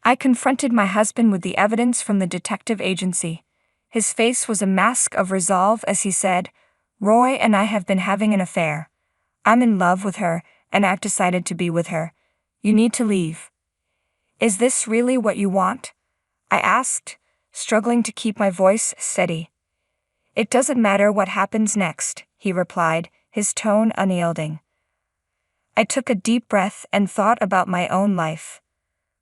I confronted my husband with the evidence from the detective agency. His face was a mask of resolve as he said, "Roy and I have been having an affair. I'm in love with her, and I've decided to be with her. You need to leave." "Is this really what you want?" I asked, struggling to keep my voice steady. "It doesn't matter what happens next," he replied, his tone unyielding. I took a deep breath and thought about my own life.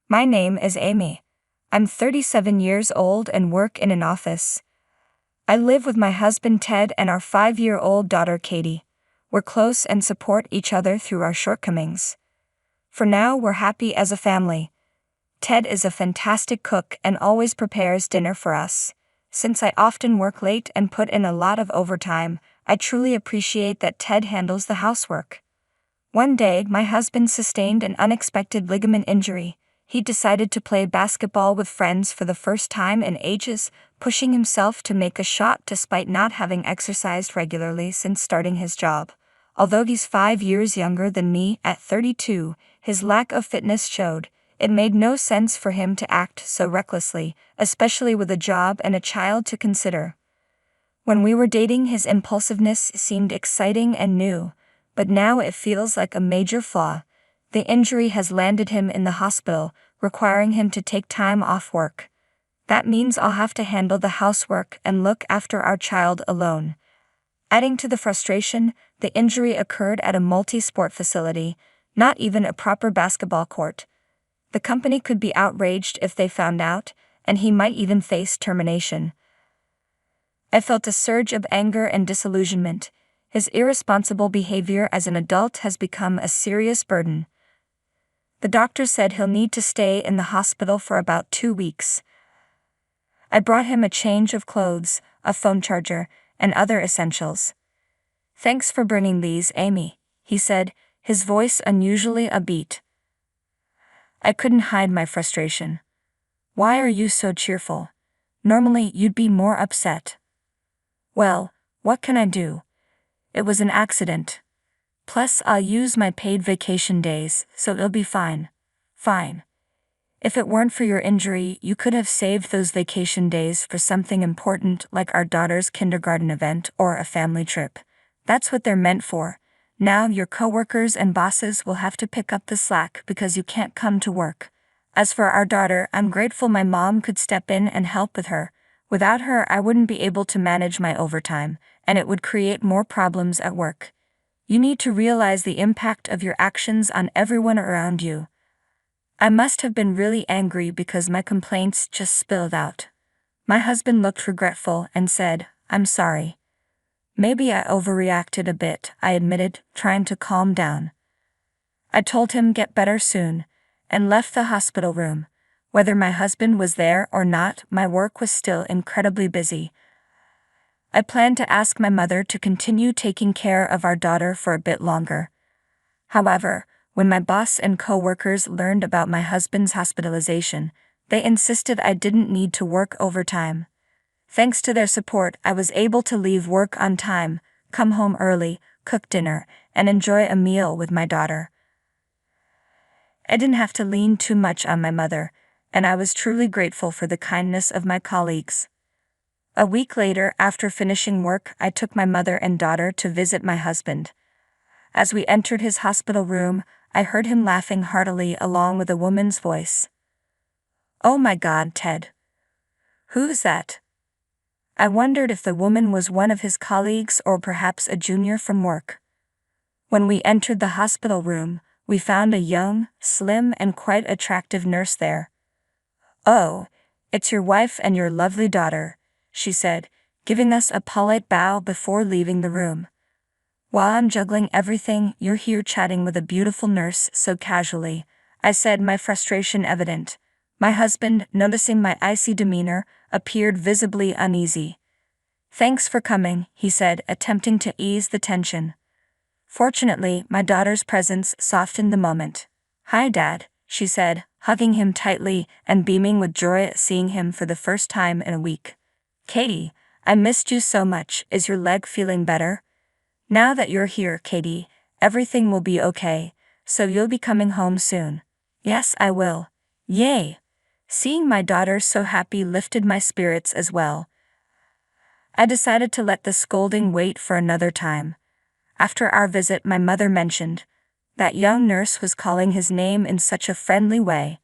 My name is Amy. I'm 37 years old and work in an office. I live with my husband Ted and our 5-year-old daughter Katie. We're close and support each other through our shortcomings. For now, we're happy as a family. Ted is a fantastic cook and always prepares dinner for us. Since I often work late and put in a lot of overtime, I truly appreciate that Ted handles the housework. One day, my husband sustained an unexpected ligament injury. He decided to play basketball with friends for the first time in ages, pushing himself to make a shot despite not having exercised regularly since starting his job. Although he's 5 years younger than me at 32, his lack of fitness showed. It made no sense for him to act so recklessly, especially with a job and a child to consider. When we were dating, his impulsiveness seemed exciting and new, but now it feels like a major flaw. The injury has landed him in the hospital, requiring him to take time off work. That means I'll have to handle the housework and look after our child alone. Adding to the frustration, the injury occurred at a multi-sport facility, not even a proper basketball court. The company could be outraged if they found out, and he might even face termination. I felt a surge of anger and disillusionment. His irresponsible behavior as an adult has become a serious burden. The doctor said he'll need to stay in the hospital for about 2 weeks. I brought him a change of clothes, a phone charger, and other essentials. "Thanks for bringing these, Amy," he said, his voice unusually upbeat. I couldn't hide my frustration. "Why are you so cheerful? Normally you'd be more upset." "Well, what can I do? It was an accident. Plus I'll use my paid vacation days, so it'll be fine." "Fine. If it weren't for your injury, you could have saved those vacation days for something important like our daughter's kindergarten event or a family trip. That's what they're meant for. Now your coworkers and bosses will have to pick up the slack because you can't come to work. As for our daughter, I'm grateful my mom could step in and help with her. Without her, I wouldn't be able to manage my overtime, and it would create more problems at work. You need to realize the impact of your actions on everyone around you." I must have been really angry because my complaints just spilled out. My husband looked regretful and said, "I'm sorry. Maybe I overreacted a bit," I admitted, trying to calm down. I told him get better soon, and left the hospital room. Whether my husband was there or not, my work was still incredibly busy. I planned to ask my mother to continue taking care of our daughter for a bit longer. However, when my boss and co-workers learned about my husband's hospitalization, they insisted I didn't need to work overtime. Thanks to their support, I was able to leave work on time, come home early, cook dinner, and enjoy a meal with my daughter. I didn't have to lean too much on my mother, and I was truly grateful for the kindness of my colleagues. A week later, after finishing work, I took my mother and daughter to visit my husband. As we entered his hospital room, I heard him laughing heartily along with a woman's voice. "Oh my God, Ted. Who's that?" I wondered if the woman was one of his colleagues or perhaps a junior from work. When we entered the hospital room, we found a young, slim, and quite attractive nurse there. "Oh, it's your wife and your lovely daughter," she said, giving us a polite bow before leaving the room. "While I'm juggling everything, you're here chatting with a beautiful nurse so casually," I said, my frustration evident. My husband, noticing my icy demeanor, appeared visibly uneasy. "Thanks for coming," he said, attempting to ease the tension. Fortunately, my daughter's presence softened the moment. "Hi, Dad," she said, hugging him tightly and beaming with joy at seeing him for the first time in a week. "Katie, I missed you so much. Is your leg feeling better?" "Now that you're here, Katie, everything will be okay, so you'll be coming home soon." "Yes, I will." "Yay! Seeing my daughter so happy lifted my spirits as well. I decided to let the scolding wait for another time. After our visit, my mother mentioned that young nurse was calling his name in such a friendly way.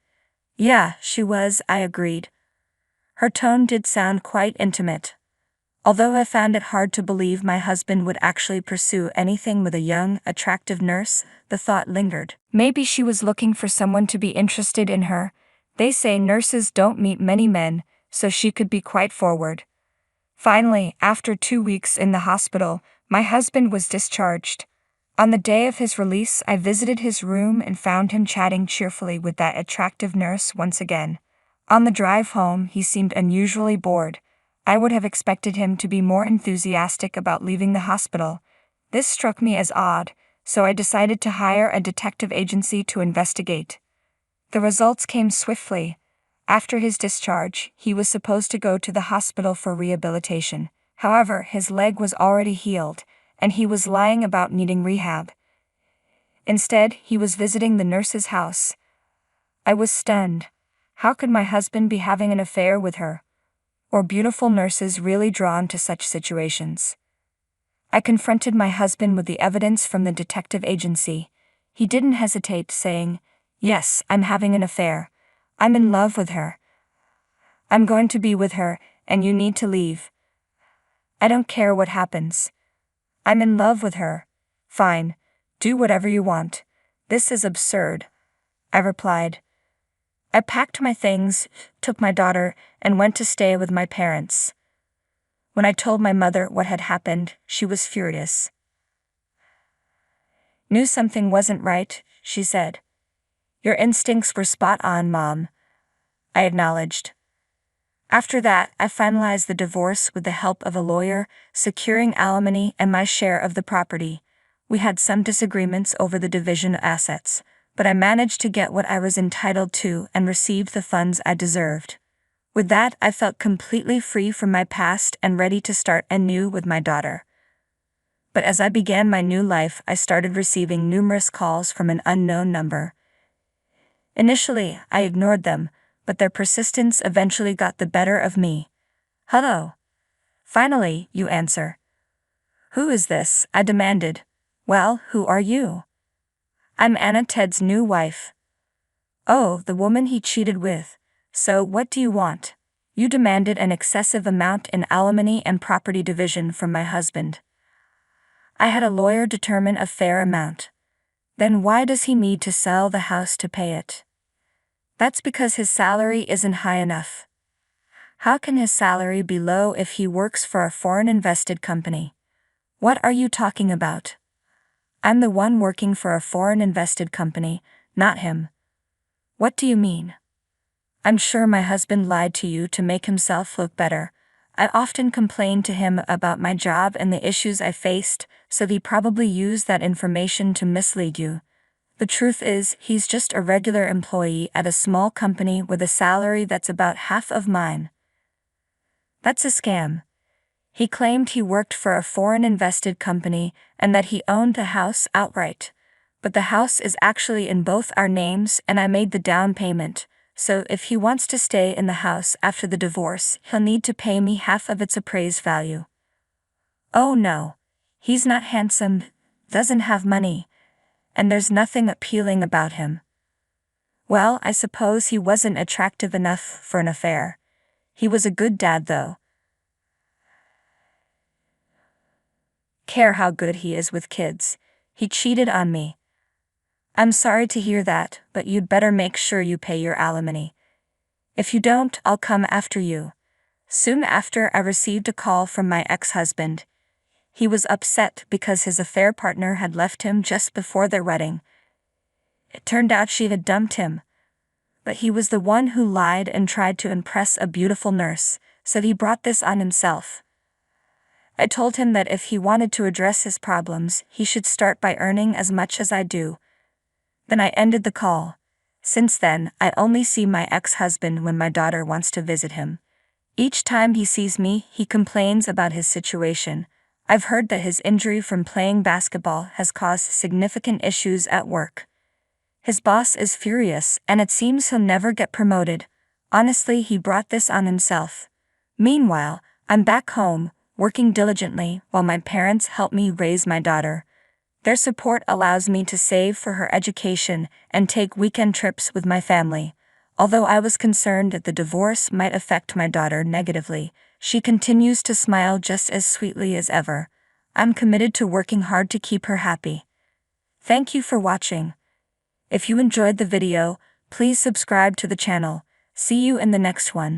Yeah, she was, I agreed. Her tone did sound quite intimate. Although I found it hard to believe my husband would actually pursue anything with a young, attractive nurse, the thought lingered. Maybe she was looking for someone to be interested in her. They say nurses don't meet many men, so she could be quite forward. Finally, after 2 weeks in the hospital, my husband was discharged. On the day of his release, I visited his room and found him chatting cheerfully with that attractive nurse once again. On the drive home, he seemed unusually bored. I would have expected him to be more enthusiastic about leaving the hospital. This struck me as odd, so I decided to hire a detective agency to investigate. The results came swiftly. After his discharge, he was supposed to go to the hospital for rehabilitation. However, his leg was already healed, and he was lying about needing rehab. Instead, he was visiting the nurse's house. I was stunned. How could my husband be having an affair with her? Or beautiful nurses really drawn to such situations? I confronted my husband with the evidence from the detective agency. He didn't hesitate, saying, "Yes, I'm having an affair. I'm in love with her. I'm going to be with her, and you need to leave. I don't care what happens. I'm in love with her. Fine, do whatever you want. This is absurd," I replied. I packed my things, took my daughter, and went to stay with my parents. When I told my mother what had happened, she was furious. "Knew something wasn't right," she said. "Your instincts were spot on, Mom," I acknowledged. After that, I finalized the divorce with the help of a lawyer, securing alimony and my share of the property. We had some disagreements over the division of assets, but I managed to get what I was entitled to and received the funds I deserved. With that, I felt completely free from my past and ready to start anew with my daughter. But as I began my new life, I started receiving numerous calls from an unknown number. Initially, I ignored them, but their persistence eventually got the better of me. "Hello." Finally, you answer. "Who is this?" I demanded. "Well, who are you?" "I'm Anna, Ted's new wife." "Oh, the woman he cheated with. So what do you want?" "You demanded an excessive amount in alimony and property division from my husband. I had a lawyer determine a fair amount. Then why does he need to sell the house to pay it?" "That's because his salary isn't high enough." "How can his salary be low if he works for a foreign invested company?" "What are you talking about?" "I'm the one working for a foreign invested company, not him." "What do you mean?" "I'm sure my husband lied to you to make himself look better. I often complained to him about my job and the issues I faced, so he probably used that information to mislead you. The truth is, he's just a regular employee at a small company with a salary that's about half of mine." "That's a scam." He claimed he worked for a foreign invested company and that he owned the house outright. But the house is actually in both our names and I made the down payment, so if he wants to stay in the house after the divorce, he'll need to pay me half of its appraised value. "Oh no. He's not handsome, doesn't have money, and there's nothing appealing about him." "Well, I suppose he wasn't attractive enough for an affair. He was a good dad though." "Care how good he is with kids. He cheated on me." "I'm sorry to hear that, but you'd better make sure you pay your alimony. If you don't, I'll come after you." Soon after, I received a call from my ex-husband. He was upset because his affair partner had left him just before their wedding. It turned out she had dumped him. But he was the one who lied and tried to impress a beautiful nurse, so he brought this on himself. I told him that if he wanted to address his problems, he should start by earning as much as I do. Then I ended the call. Since then, I only see my ex-husband when my daughter wants to visit him. Each time he sees me, he complains about his situation. I've heard that his injury from playing basketball has caused significant issues at work. His boss is furious, and it seems he'll never get promoted. Honestly, he brought this on himself. Meanwhile, I'm back home, working diligently while my parents help me raise my daughter. Their support allows me to save for her education and take weekend trips with my family. Although I was concerned that the divorce might affect my daughter negatively, she continues to smile just as sweetly as ever. I'm committed to working hard to keep her happy. Thank you for watching. If you enjoyed the video, please subscribe to the channel. See you in the next one.